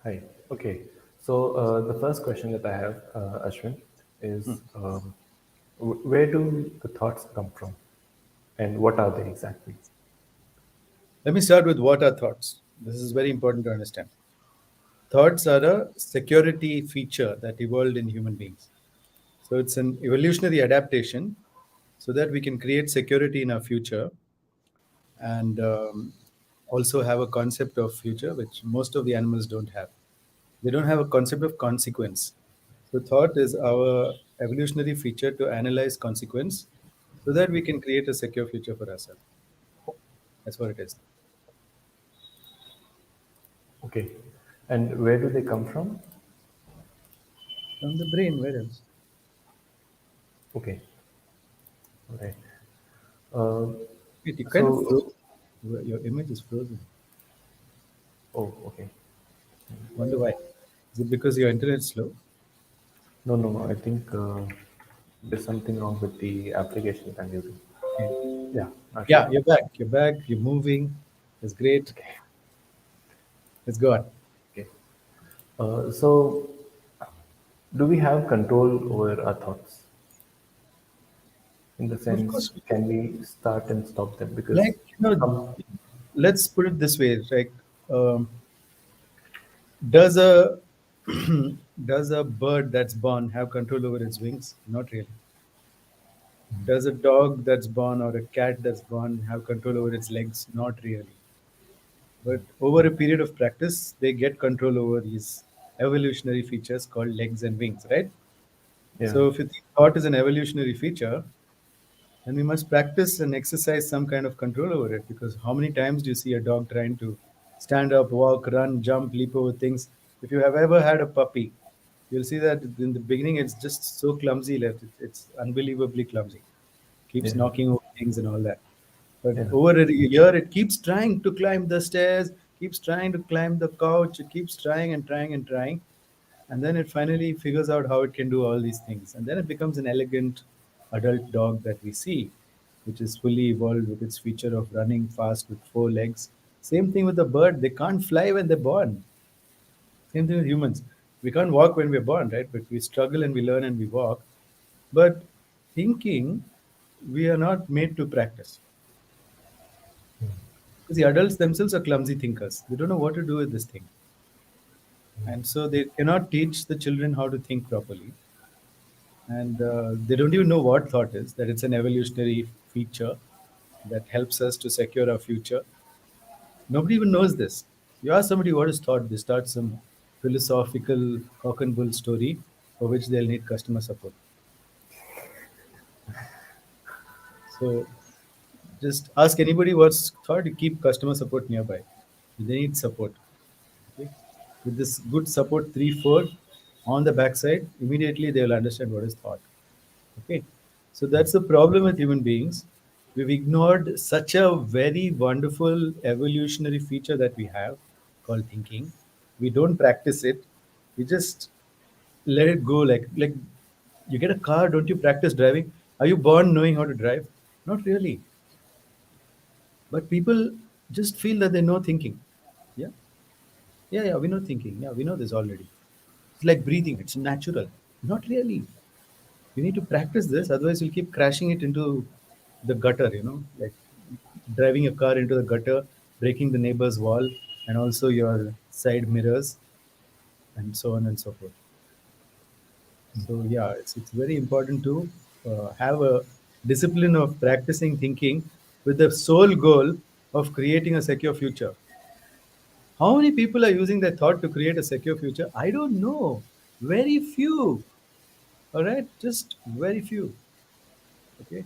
Hi. Okay. So the first question that I have, Ashwin, is where do the thoughts come from, and what are they exactly? Let me start with what are thoughts. This is very important to understand. Thoughts are a security feature that evolved in human beings. So it's an evolutionary adaptation so that we can create security in our future and also have a concept of future, which most of the animals don't have. They don't have a concept of consequence. So thought is our evolutionary feature to analyze consequence so that we can create a secure future for ourselves. That's what it is. Okay. And where do they come from? From the brain, where else? Okay. All right. Uh, Wait, you kind of so, froze. Your image is frozen. oh, okay. Wonder why? Is it because your internet is slow? No, no, no. I think there's something wrong with the application that I'm using. Okay. Yeah, not sure. Yeah, you're back. You're back. You're moving. That's great. Okay. Let's go on. Okay. So, do we have control over our thoughts? In the Of sense, course, we can we start and stop them? Because like some, let's put it this way. Like, um, does a does a bird that's born have control over its wings? Not really. Does a dog that's born or a cat that's born have control over its legs? Not really. But over a period of practice, they get control over these evolutionary features called legs and wings, right? yeah, So if you think thought is an evolutionary feature, then we must practice and exercise some kind of control over it. Because how many times do you see a dog trying to stand up, walk, run, jump, leap over things? If you have ever had a puppy, you'll see that in the beginning it's just so clumsy that it's unbelievably clumsy. yeah, Keeps knocking over things and all that. But yeah, over a year, it keeps trying to climb the stairs, keeps trying to climb the couch, it keeps trying and trying and trying. And then it finally figures out how it can do all these things. And then it becomes an elegant adult dog that we see, which is fully evolved with its feature of running fast with four legs. Same thing with the bird. They can't fly when they're born. Same thing with humans. We can't walk when we're born, right? But we struggle and we learn and we walk. But thinking, we are not made to practice. Because the adults themselves are clumsy thinkers. They don't know what to do with this thing. And so they cannot teach the children how to think properly. And they don't even know what thought is, that it's an evolutionary feature that helps us to secure our future. Nobody even knows this. You ask somebody what is thought, they start some philosophical cock and bull story for which they'll need customer support. So just ask anybody what's thought, you keep customer support nearby. They need support. Okay? With this good support 3 4 on the backside, immediately they will understand what is thought. Okay, so that's the problem with human beings. We've ignored such a very wonderful evolutionary feature that we have called thinking. We don't practice it. We just let it go. Like you get a car, don't you practice driving? Are you born knowing how to drive? Not really. But people just feel that they know thinking. Yeah, yeah, we know thinking. Yeah, we know this already. It's like breathing. It's natural. Not really. You need to practice this, otherwise you'll keep crashing it into the gutter, like driving a car into the gutter, breaking the neighbor's wall, and also your side mirrors, and so on and so forth. So yeah, it's very important to have a discipline of practicing thinking with the sole goal of creating a secure future. How many people are using their thought to create a secure future? I don't know. Very few. All right, just very few. Okay.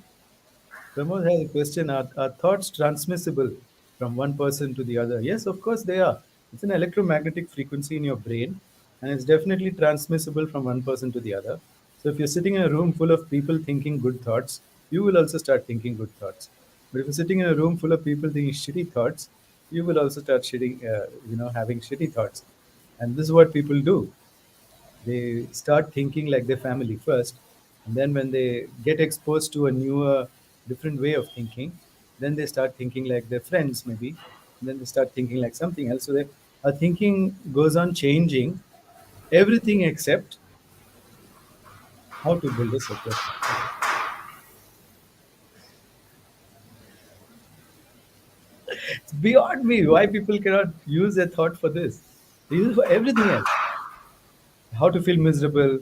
Pramod has a question. Are thoughts transmissible from one person to the other? Yes, of course they are. It's an electromagnetic frequency in your brain, and it's definitely transmissible from one person to the other. So if you're sitting in a room full of people thinking good thoughts, you will also start thinking good thoughts. But if you're sitting in a room full of people thinking shitty thoughts, you will also start having shitty thoughts. And this is what people do. They start thinking like their family first, and then when they get exposed to a newer, different way of thinking, then they start thinking like their friends maybe, and then they start thinking like something else. So our thinking goes on changing everything except how to build a secure future. It's beyond me why people cannot use their thought for this. They use it for everything else. How to feel miserable,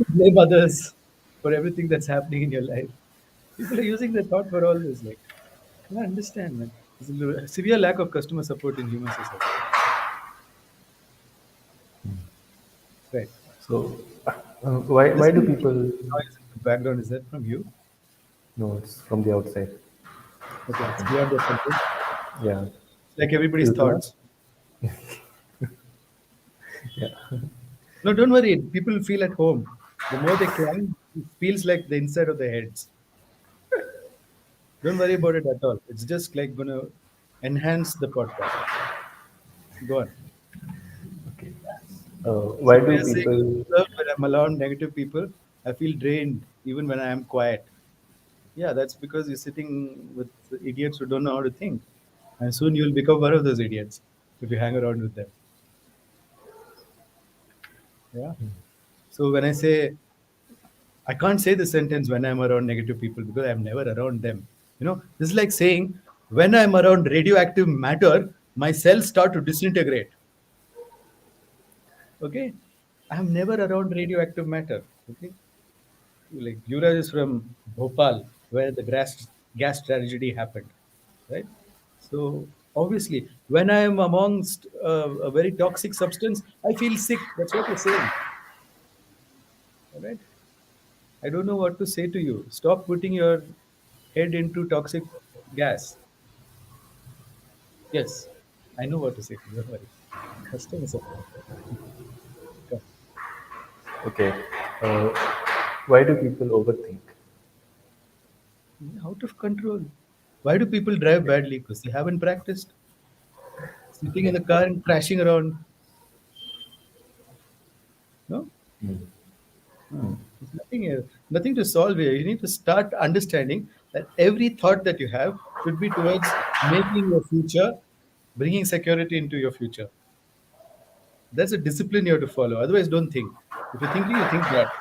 blame others for everything that's happening in your life. People are using their thought for all this. Like, I can't understand, man. There's a severe lack of customer support in human society. Right. So, why do Listen, people? noise in the background, is that from you? No, it's from the outside. Okay, it's beyond your control. Yeah. It's like everybody's Is it not? thoughts. Yeah. No, don't worry. People feel at home. The more they climb, it feels like the inside of their heads. Don't worry about it at all. It's just like going to enhance the podcast. Go on. Okay. So Why we do are saying, people? "Sir, when I'm around negative people, I feel drained even when I am quiet." Yeah, that's because you're sitting with idiots who don't know how to think. And soon you'll become one of those idiots if you hang around with them. Yeah. So when I say, I can't say the sentence when I'm around negative people because I'm never around them. This is like saying, when I'm around radioactive matter, my cells start to disintegrate. Okay. I'm never around radioactive matter. Okay. Like Yuvraj is from Bhopal, where the gas tragedy happened, right? So obviously, when I am amongst a very toxic substance, I feel sick. That's what you're saying, all right? I don't know what to say to you. Stop putting your head into toxic gas. Yes, I know what to say to you. Don't worry. Customer support. Come. Okay. Uh, why do people overthink? Out of control. Why do people drive badly? Because they haven't practiced. Sitting in Okay. the car and crashing around. No? There's nothing here, nothing to solve here. You need to start understanding that every thought that you have should be towards making your future, bringing security into your future. That's a discipline you have to follow. Otherwise, don't think. If you're thinking, you think that.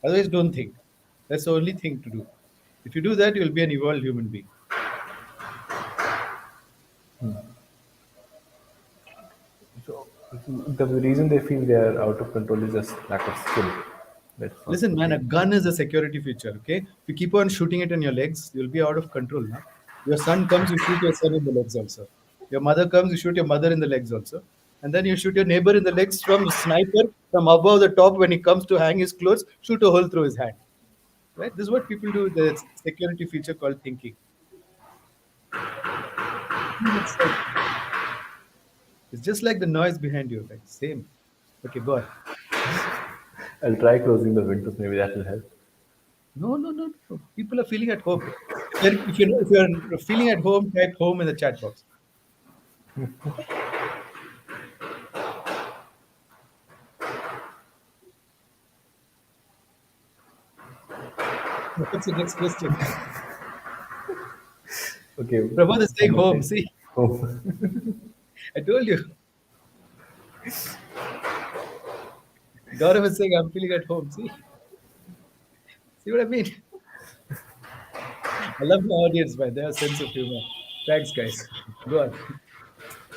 Otherwise, don't think. That's the only thing to do. If you do that, you'll be an evolved human being. So the reason they feel they are out of control is just lack of skill. That's not Listen, man, a okay. gun is a security feature. Okay, if you keep on shooting it in your legs, you'll be out of control. Now, your son comes, you shoot your son in the legs also. Your mother comes, you shoot your mother in the legs also, and then you shoot your neighbor in the legs from sniper from above the top when he comes to hang his clothes. Shoot a hole through his hand. Right? This is what people do with the security feature called thinking. It's like it's just like the noise behind you. Like same. Okay, go on. I'll try closing the windows. Maybe that will help. No, no, no, no. People are feeling at home. If you're feeling at home, type home in the chat box. What's the next question? Okay. Prabhat is saying Someone home. said, See, "Oh, I told you. Gaurav is saying I'm feeling at home. See what I mean? I love my audience, man. They have a sense of humor. Thanks, guys. Go on.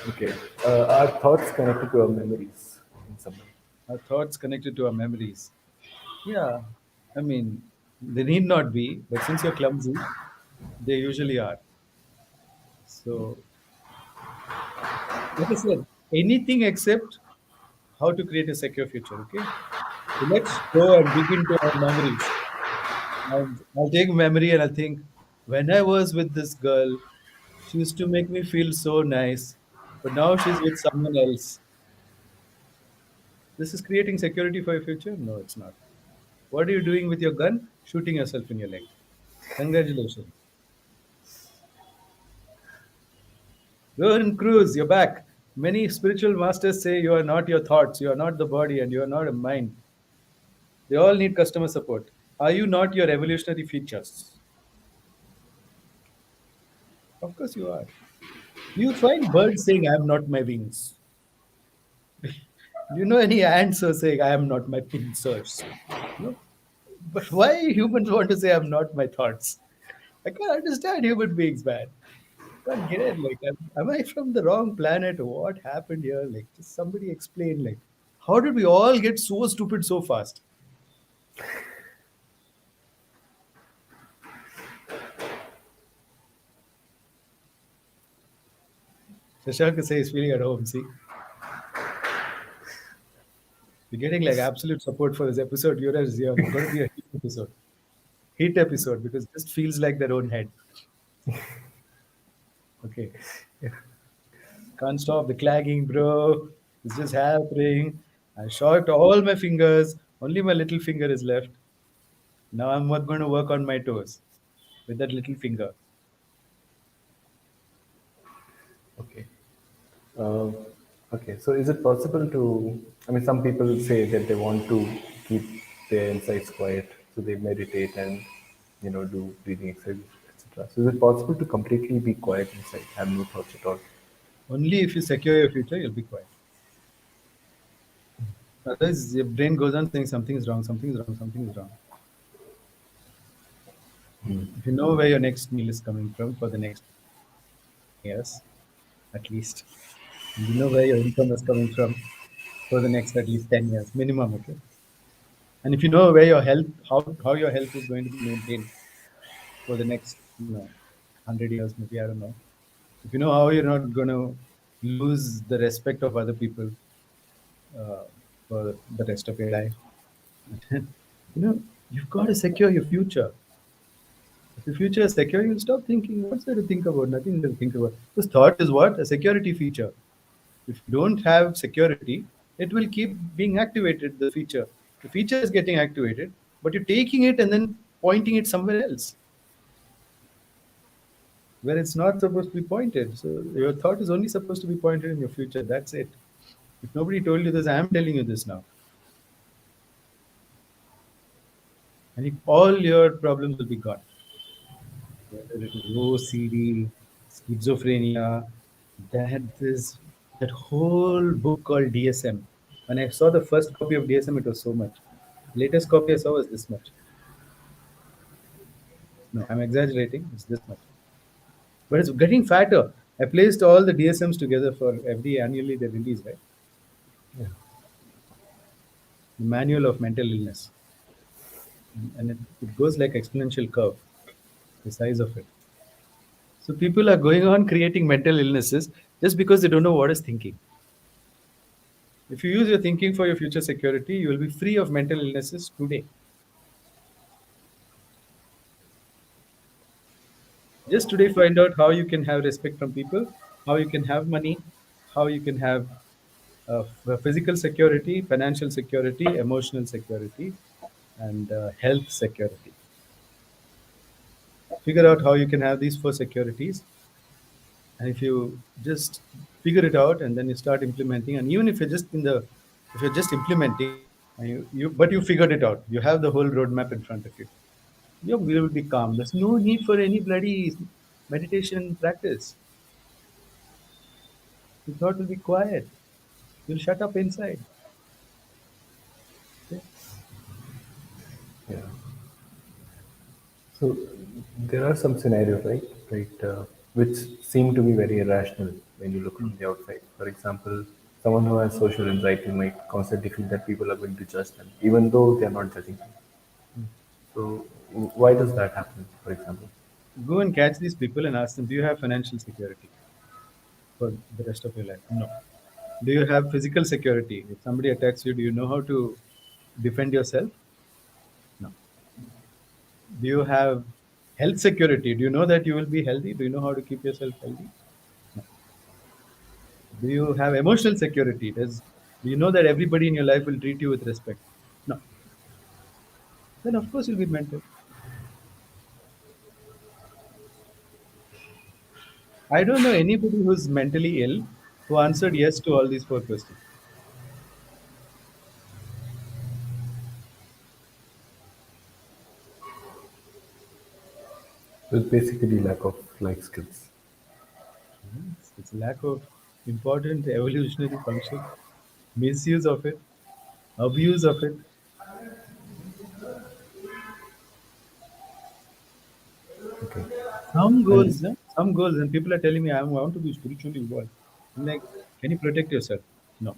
okay." Are thoughts connected to our memories in some way? Our thoughts connected to our memories. Yeah, I mean, they need not be, but since you're clumsy, they usually are. So, like I said, anything except how to create a secure future. Okay, so let's go and dig into our memories. And I'll take memory and I'll think when I was with this girl, she used to make me feel so nice, but now she's with someone else. This is creating security for your future? No, it's not. What are you doing with your gun? Shooting yourself in your leg. Congratulations. Rohan Cruz, you're back. Many spiritual masters say you are not your thoughts, you are not the body, and you are not a mind. They all need customer support. Are you not your evolutionary features? Of course you are. You find birds saying, I am not my wings. Do you know any ants who are saying, I am not my pincers? No. But why humans want to say, I'm not my thoughts? I can't understand human beings, man. Can't get it. Like, am I from the wrong planet? What happened here? Like, just somebody explain. Like, how did we all get so stupid so fast? Shashank say he's feeling at home. See, you're getting like absolute support for this episode. You're going to be a heat episode. Heat episode because it just feels like their own head. Okay. Can't stop the clagging, bro. It's just happening. I shot all my fingers. Only my little finger is left. Now I'm going to work on my toes with that little finger. Okay. Uh, okay. So is it possible to? I mean, some people say that they want to keep their insides quiet, so they meditate and do breathing exercises, etc. So is it possible to completely be quiet inside, have no thoughts at all? Only if you secure your future, you'll be quiet. Otherwise, your brain goes on saying something is wrong, something is wrong, something is wrong. If you know where your next meal is coming from for the next years, at least, and you know where your income is coming from for the next at least 10 years minimum, okay? And if you know where your health, how your health is going to be maintained for the next, 100 years, maybe, I don't know. If you know how you're not going to lose the respect of other people uh, for the rest of your life, you've got to secure your future. If your future is secure, you'll stop thinking, what's there to think about? Nothing there to think about. This thought is what? A security feature. If you don't have security, it will keep being activated, the feature. The feature is getting activated, but you're taking it and then pointing it somewhere else where it's not supposed to be pointed. So your thought is only supposed to be pointed in your future. That's it. If nobody told you this, I am telling you this now. And if all your problems will be gone. Whether it is OCD, schizophrenia, that whole book called DSM. When I saw the first copy of DSM, it was so much. Latest copy I saw was this much. No, I'm exaggerating. It's this much. But it's getting fatter. I placed all the DSMs together for every annually they release, right? Yeah. The manual of mental illness. And it goes like exponential curve, the size of it. So people are going on creating mental illnesses just because they don't know what is thinking. If you use your thinking for your future security, you will be free of mental illnesses today. Just today, find out how you can have respect from people, how you can have money, how you can have physical security, financial security, emotional security, and health security. Figure out how you can have these four securities, and if you just figure it out and then you start implementing, and even if you're just if you're just implementing, and but you figured it out, you have the whole roadmap in front of you. You will be calm. There's no need for any bloody meditation practice. Your thought will be quiet. You'll shut up inside. Okay? Yeah. So there are some scenarios, right? Right, which seem to be very irrational when you look from the outside. For example, someone who has social anxiety might constantly feel that people are going to judge them, even though they are not judging them. So why does that happen? For example, Go and catch these people and ask them, do you have financial security for the rest of your life? No. Do you have physical security? If somebody attacks you, do you know how to defend yourself? No. Do you have health security? Do you know that you will be healthy? Do you know how to keep yourself healthy? No. Do you have emotional security? Do you know that everybody in your life will treat you with respect? No. Then of course you'll be mental. I don't know anybody who's mentally ill who answered yes to all these four questions. it's basically lack of life skills. It's a lack of important evolutionary function, misuse of it, abuse of it. Okay. And Some goals, and people are telling me I want to be spiritually evolved. I'm like, can you protect yourself? No.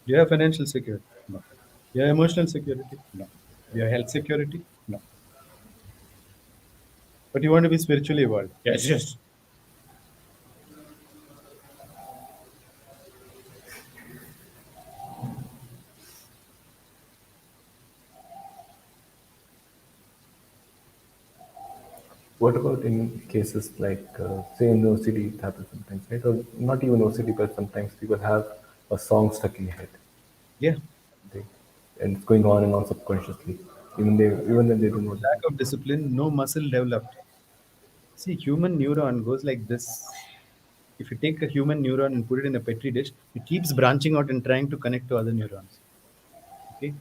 Do you have financial security? No. Do you have emotional security? No. Do you have health security? No. But you want to be spiritually evolved? Yes, yes. what about in cases like, say, in OCD, it happens sometimes, right? Or not even OCD, but sometimes people have a song stuck in their head. Yeah. They, and it's going on and on subconsciously, even when they do not. Lack of discipline, no muscle developed. See, human neuron goes like this. If you take a human neuron and put it in a petri dish, it keeps branching out and trying to connect to other neurons. Okay,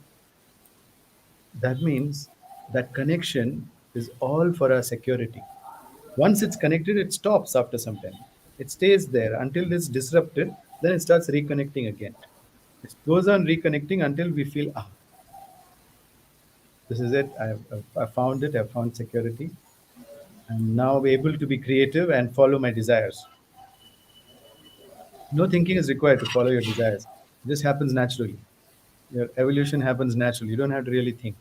that means that connection is all for our security. Once it's connected, it stops after some time. It stays there until it's disrupted, then it starts reconnecting again. It goes on reconnecting until we feel, ah, this is it. I found it. I found security. I'm now able to be creative and follow my desires. No thinking is required to follow your desires. This happens naturally. Your evolution happens naturally. You don't have to really think.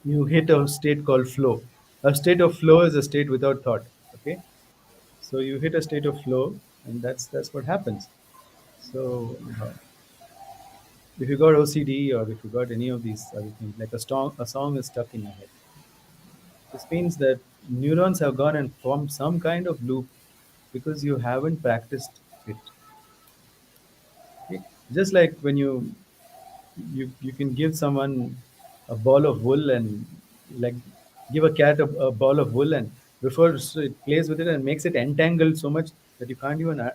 You hit a state called flow. A state of flow is a state without thought. Okay, so you hit a state of flow, and that's what happens. So if you got OCD or if you got any of these other things, like a song is stuck in your head. This means that neurons have gone and formed some kind of loop because you haven't practiced it. Okay? Just like when you can give someone a ball of wool and like give a cat a ball of wool and before it plays with it and makes it entangled so much that you can't even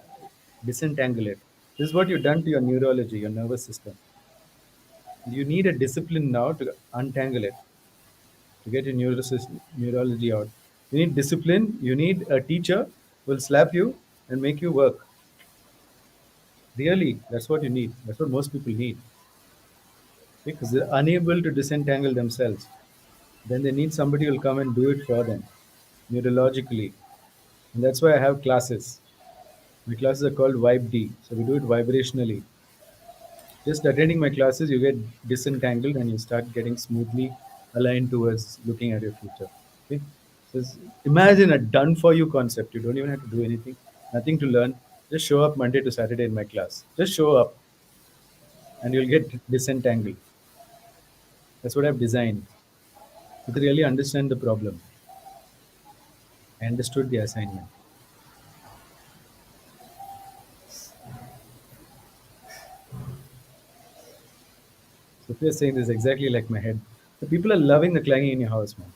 disentangle it. This is what you've done to your neurology, your nervous system. You need a discipline now to untangle it, to get your neurology out. You need discipline. You need a teacher who will slap you and make you work. Really, that's what you need. That's what most people need because they're unable to disentangle themselves. Then they need somebody who will come and do it for them neurologically. And that's why I have classes. My classes are called Vibe D. So we do it vibrationally. Just attending my classes, you get disentangled and you start getting smoothly aligned towards looking at your future. Okay? So imagine a done for you concept. You don't even have to do anything, nothing to learn. Just show up Monday to Saturday in my class. Just show up and you'll get disentangled. That's what I've designed. To really understand the problem. I understood the assignment. So if you're saying this is exactly like my head, the people are loving the clanging in your house, man.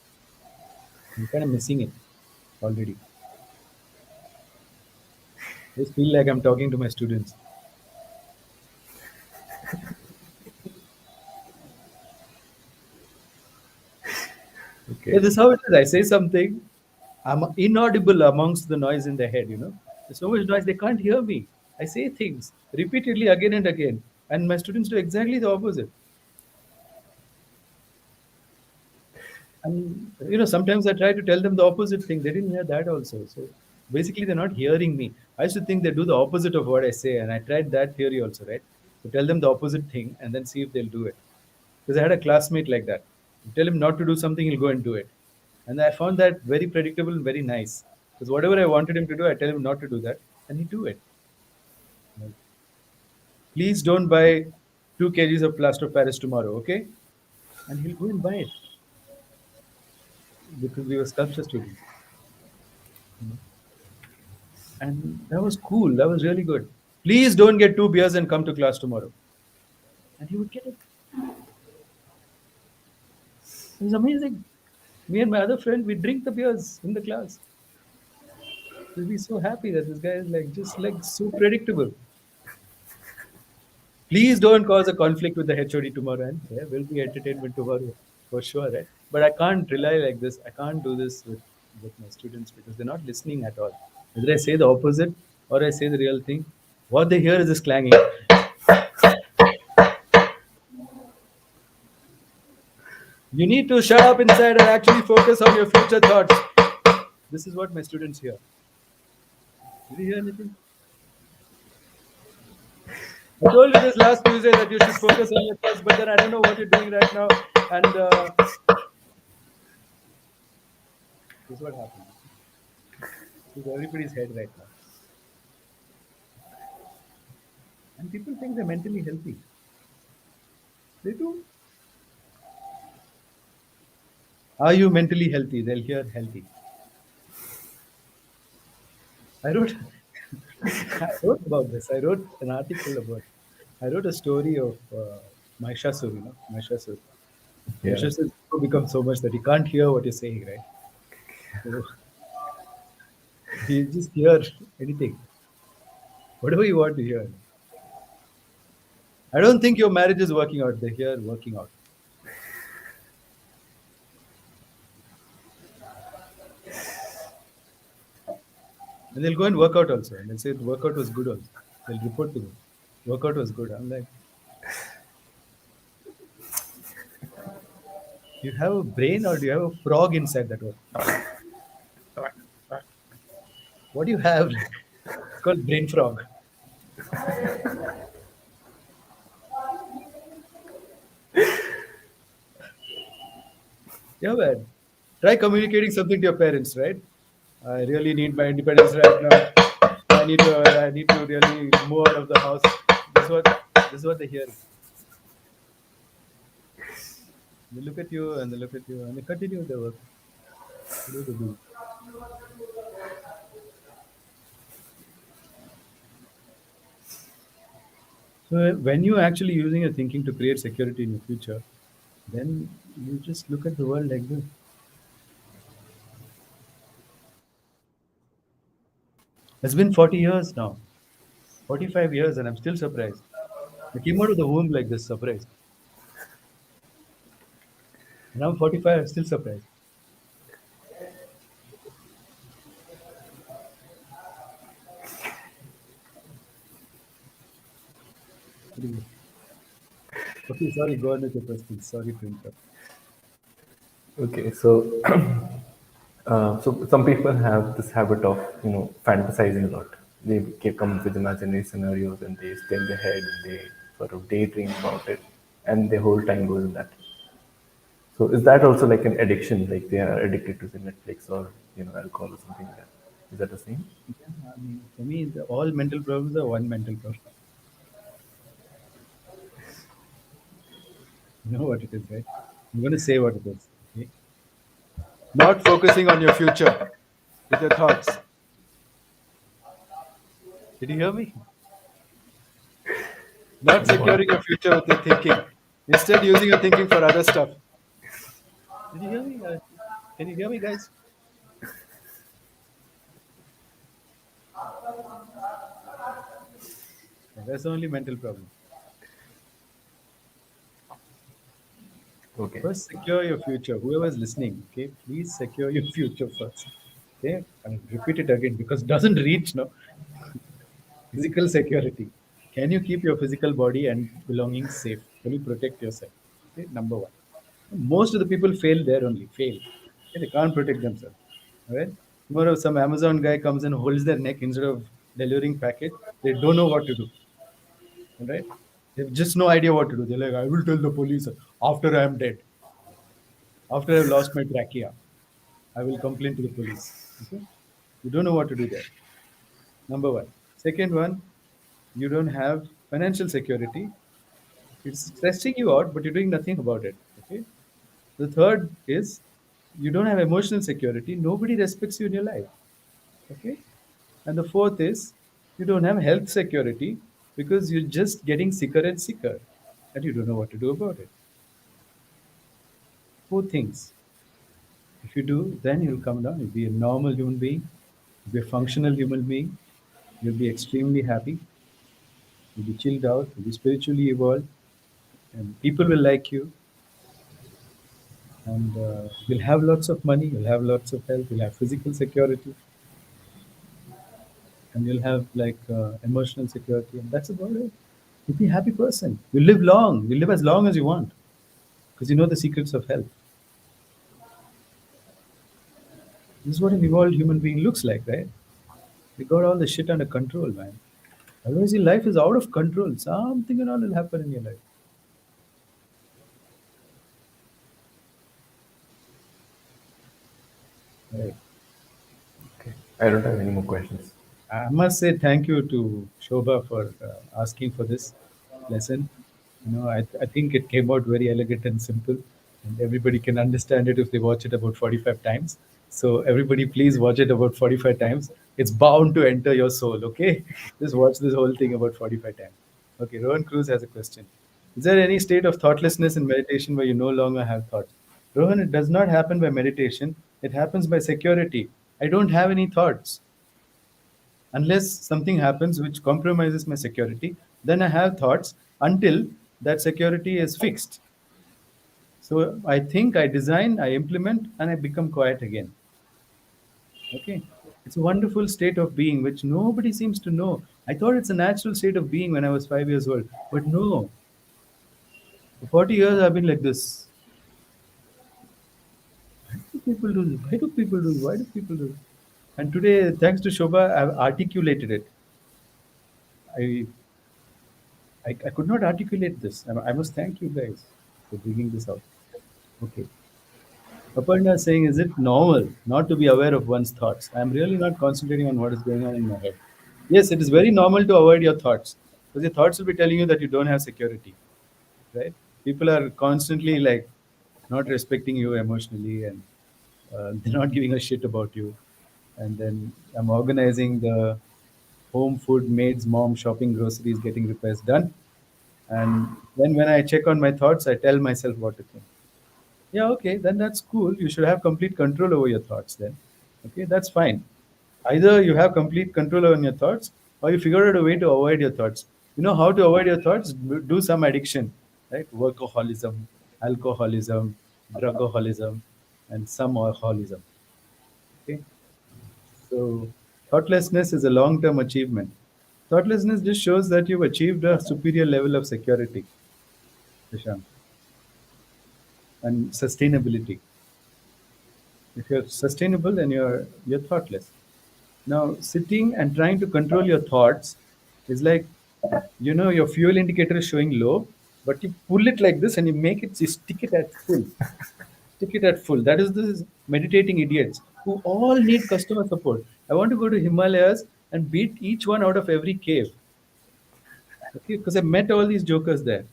I'm kind of missing it already. I just feel like I'm talking to my students. Yeah, Okay. this is how it is. I say something, I'm inaudible amongst the noise in their head, you know. There's so much noise, they can't hear me. I say things repeatedly again and again. And my students do exactly the opposite. And sometimes I try to tell them the opposite thing. They didn't hear that also. So basically, they're not hearing me. I used to think they do the opposite of what I say, and I tried that theory also, right? To tell them the opposite thing and then see if they'll do it. Because I had a classmate like that. You tell him not to do something, he'll go and do it. And I found that very predictable and very nice. Because whatever I wanted him to do, I tell him not to do that, and he do it. Like, please don't buy 2 kgs of plaster of Paris tomorrow, okay? And he'll go and buy it because we were sculpture students. And that was cool. That was really good. Please don't get 2 beers and come to class tomorrow. And he would get it. It was amazing. Me and my other friend, we drink the beers in the class. We'll be so happy that this guy is like just like so predictable. Please don't cause a conflict with the HOD tomorrow. And there will be entertainment tomorrow for sure, right? But I can't rely like this. I can't do this with my students because they're not listening at all. Whether I say the opposite, or I say the real thing, what they hear is this clanging. You need to shut up inside and actually focus on your future thoughts. This is what my students hear. Did you hear anything? I told you this last Tuesday that you should focus on your thoughts, but then I don't know what you're doing right now. And this is what happened. This is everybody's head right now. And people think they're mentally healthy. They do. Are you mentally healthy? They'll hear healthy. I wrote, I wrote about this. I wrote an article about. I wrote a story of Mahishasur. You know, Mahishasur. Yeah. Mahishasur becomes so much that he can't hear what you're saying, right? So he just hear anything, whatever you want to hear. I don't think your marriage is working out. They hear working out. And they'll go and work out also. And they'll say the workout was good also. They'll report to me. Workout was good. I'm like, you have a brain or do you have a frog inside that one? What do you have? It's called brain frog. Yeah, man. Try communicating something to your parents, right? I really need my independence right now. I need to really move out of the house. This is what they hear. They look at you and they look at you and they continue their work. What do they do? So when you're actually using your thinking to create security in your future, then you just look at the world like this. It's been 40 years now, 45 years, and I'm still surprised. I came out of the womb like this, surprised. And I'm 45, I'm still surprised. Okay, sorry, go on with your question. Sorry to interrupt. Okay. So, so some people have this habit of fantasizing a lot. They come up with imaginary scenarios and they stay in their head and they sort of daydream about it, and the whole time goes in that. So is that also like an addiction? Like they are addicted to the Netflix or alcohol or something like that? Is that the same? Yeah, I mean, for me, all mental problems are one mental problem. You know what it is, right? I'm going to say what it is. Okay? Not focusing on your future with your thoughts. Did you hear me? Not securing your future with your thinking. Instead, using your thinking for other stuff. Did you hear me? Can you hear me, guys? That's the only mental problem. Okay. First, secure your future. Whoever is listening, okay, please secure your future first. Okay, I'll repeat it again because it doesn't reach no physical security. Can you keep your physical body and belongings safe? Can you protect yourself? Okay, number one. Most of the people fail there only. Fail. Okay, they can't protect themselves. All right. Tomorrow, some Amazon guy comes and holds their neck instead of delivering package. They don't know what to do. All right. They have just no idea what to do. They're like, I will tell the police after I am dead. After I've lost my trachea, I will complain to the police. Okay? You don't know what to do there. Number one. Second one, you don't have financial security. It's stressing you out, but you're doing nothing about it. Okay. The third is you don't have emotional security. Nobody respects you in your life. Okay. And the fourth is you don't have health security because you're just getting sicker and sicker and you don't know what to do about it. Four things. If you do, then you'll come down. You'll be a normal human being, you'll be a functional human being, you'll be extremely happy, you'll be chilled out, you'll be spiritually evolved, and people will like you, and you'll have lots of money, you'll have lots of health, you'll have physical security, and you'll have like emotional security, and that's about it. You'll be a happy person. You live long. You live as long as you want because you know the secrets of health. This is what an evolved human being looks like, right? You got all the shit under control, man. Otherwise, your life is out of control. Something and all will happen in your life. Right. Okay. I don't have any more questions. I must say thank you to Shobha for asking for this lesson. I think it came out very elegant and simple, and everybody can understand it if they watch it about 45 times. So everybody, please watch it about 45 times. It's bound to enter your soul. Okay, just watch this whole thing about 45 times. Okay, Rohan Cruz has a question. Is there any state of thoughtlessness in meditation where you no longer have thoughts? Rohan, it does not happen by meditation. It happens by security. I don't have any thoughts unless something happens which compromises my security. Then I have thoughts until that security is fixed. So I think, I design, I implement, and I become quiet again. Okay, it's a wonderful state of being which nobody seems to know. I thought it's a natural state of being when I was 5 years old, but no, for 40 years I've been like this. Why do people do this? Why do people do this? Why do people do this? And today, thanks to Shobha, I've articulated it. I could not articulate this. I must thank you guys for bringing this out. Okay. Aparna is saying, is it normal not to be aware of one's thoughts? I'm really not concentrating on what is going on in my head. Yes, it is very normal to avoid your thoughts because your thoughts will be telling you that you don't have security, right? People are constantly like not respecting you emotionally, and they're not giving a shit about you. And then I'm organizing the home food maid's mom shopping groceries, getting repairs done. And then when I check on my thoughts, I tell myself what to think. Yeah, okay, then that's cool. You should have complete control over your thoughts then. Okay, that's fine. Either you have complete control over your thoughts or you figure out a way to avoid your thoughts. You know how to avoid your thoughts? Do some addiction, right? Workaholism, alcoholism, drugaholism, and some alcoholism. Okay, so thoughtlessness is a long term achievement. Thoughtlessness just shows that you've achieved a superior level of security, Prashant, and sustainability. If you're sustainable, then you're thoughtless. Now, sitting and trying to control your thoughts is like, your fuel indicator is showing low, but you pull it like this and you make it, you stick it at full. Stick it at full. That is the meditating idiots who all need customer support. I want to go to Himalayas and beat each one out of every cave. Okay, because I met all these jokers there.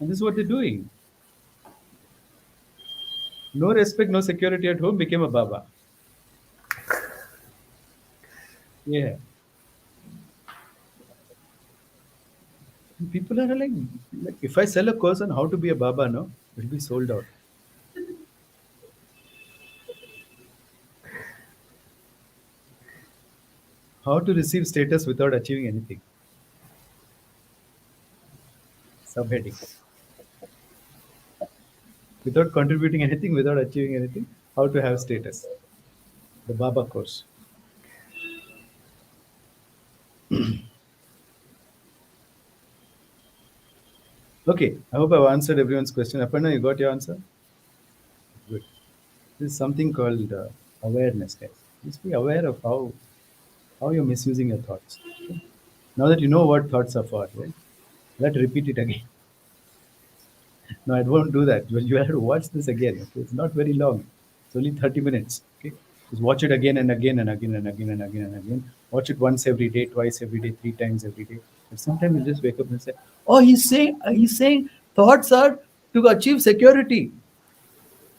And this is what they're doing. No respect, no security at home, became a Baba. Yeah. People are like, if I sell a course on how to be a Baba, no, it'll be sold out. How to receive status without achieving anything. Subheading. Without contributing anything, without achieving anything, how to have status. The Baba course. Okay, I hope I've answered everyone's question. Aparna, you got your answer? Good. This is something called awareness, guys. Just be aware of how you're misusing your thoughts. Okay? Now that you know what thoughts are for, right? Let's repeat it again. No, I won't do that. Well, you have to watch this again. Okay? It's not very long. It's only 30 minutes. Okay? Just watch it again and again and again and again and again and again. Watch it once every day, twice every day, three times every day. And sometimes you just wake up and say, "Oh, he's saying thoughts are to achieve security,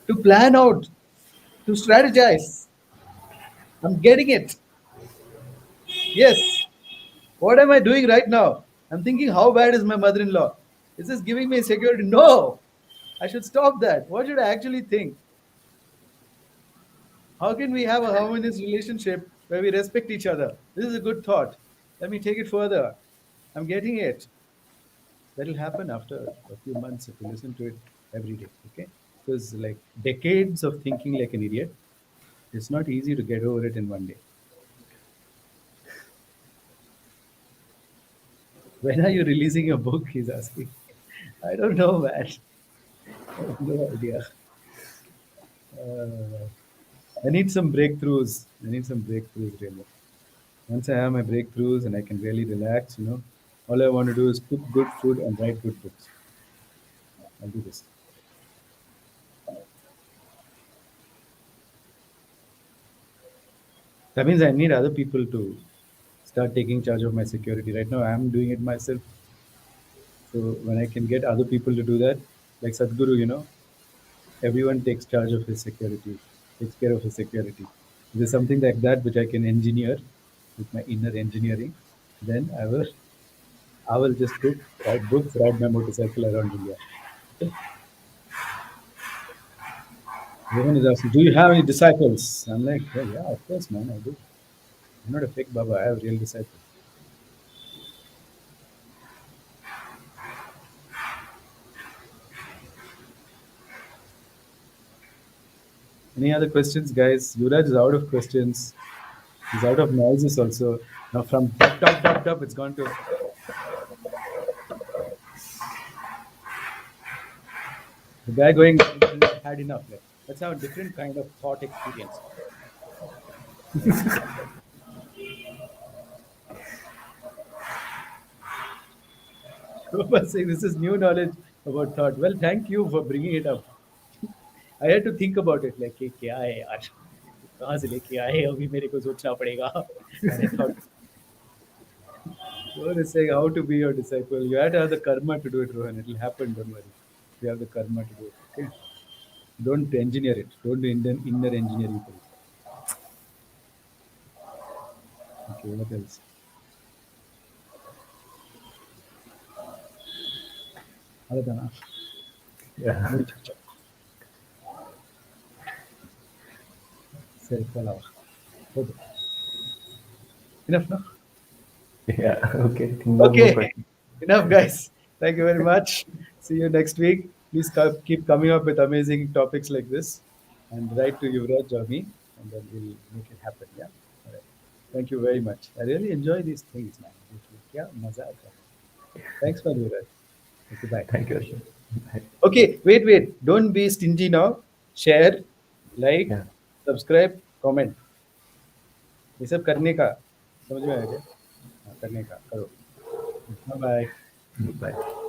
to plan out, to strategize. I'm getting it. Yes. What am I doing right now? I'm thinking, how bad is my mother-in-law? Is this giving me security? No. I should stop that. What should I actually think? How can we have a harmonious relationship where we respect each other? This is a good thought. Let me take it further. I'm getting it. That'll happen after a few months if you listen to it every day. Okay? Because like decades of thinking like an idiot, It's not easy to get over it in one day. When are you releasing your book? He's asking. I don't know, man. I have no idea. Uh, I need some breakthroughs. I need some breakthroughs, really. Once I have my breakthroughs and I can really relax, all I want to do is cook good food and write good books. I'll do this. That means I need other people to start taking charge of my security. Right now, I'm doing it myself. So when I can get other people to do that, like Sadhguru, everyone takes charge of his security, takes care of his security. If there's something like that which I can engineer with my inner engineering, then I will just cook, write books, ride my motorcycle around India. Okay? Everyone is asking, do you have any disciples? I'm like, well, yeah, of course, man, I do. I'm not a fake Baba, I have real disciples. Any other questions, guys? Yuvraj is out of questions. He's out of noises also. Now from top, top, top, top, it's gone to the guy going had enough. Like, let's have a different kind of thought experience. Gopal saying this is new knowledge about thought. Well, thank you for bringing it up. I had to think about it. Like, "ये क्या है यार? कहाँ से लेके आए? अभी मेरे को सोचना पड़ेगा." And I thought, God is saying how to be your disciple. You have to have the karma to do it, Rohan. It will happen. Don't worry. You have the karma to do it. Okay. Don't engineer it. Don't do inner engineering for it. Okay. What else? அவ்வளவுதானா? Yeah. முடிச்சிருச்சா? சரி போலாம் வா. போதும். Enough, no? Yeah. Okay. No more Okay, questions. enough, guys. Thank you very much. See you next week. Please keep coming up with amazing topics like this and write to Yuvraj or me, and then we'll make it happen. Yeah. All right. Thank you very much. I really enjoy these things, man. Yeah, maza aata hai. Thanks for Yuvraj. Okay, bye. Thank you, Ashwin. Bye. Okay, wait, wait. Don't be stingy now. Share, like, Yeah. Subscribe, comment, ये सब करने का समझ में आया क्या? हाँ, करने का करो. Bye bye. Bye.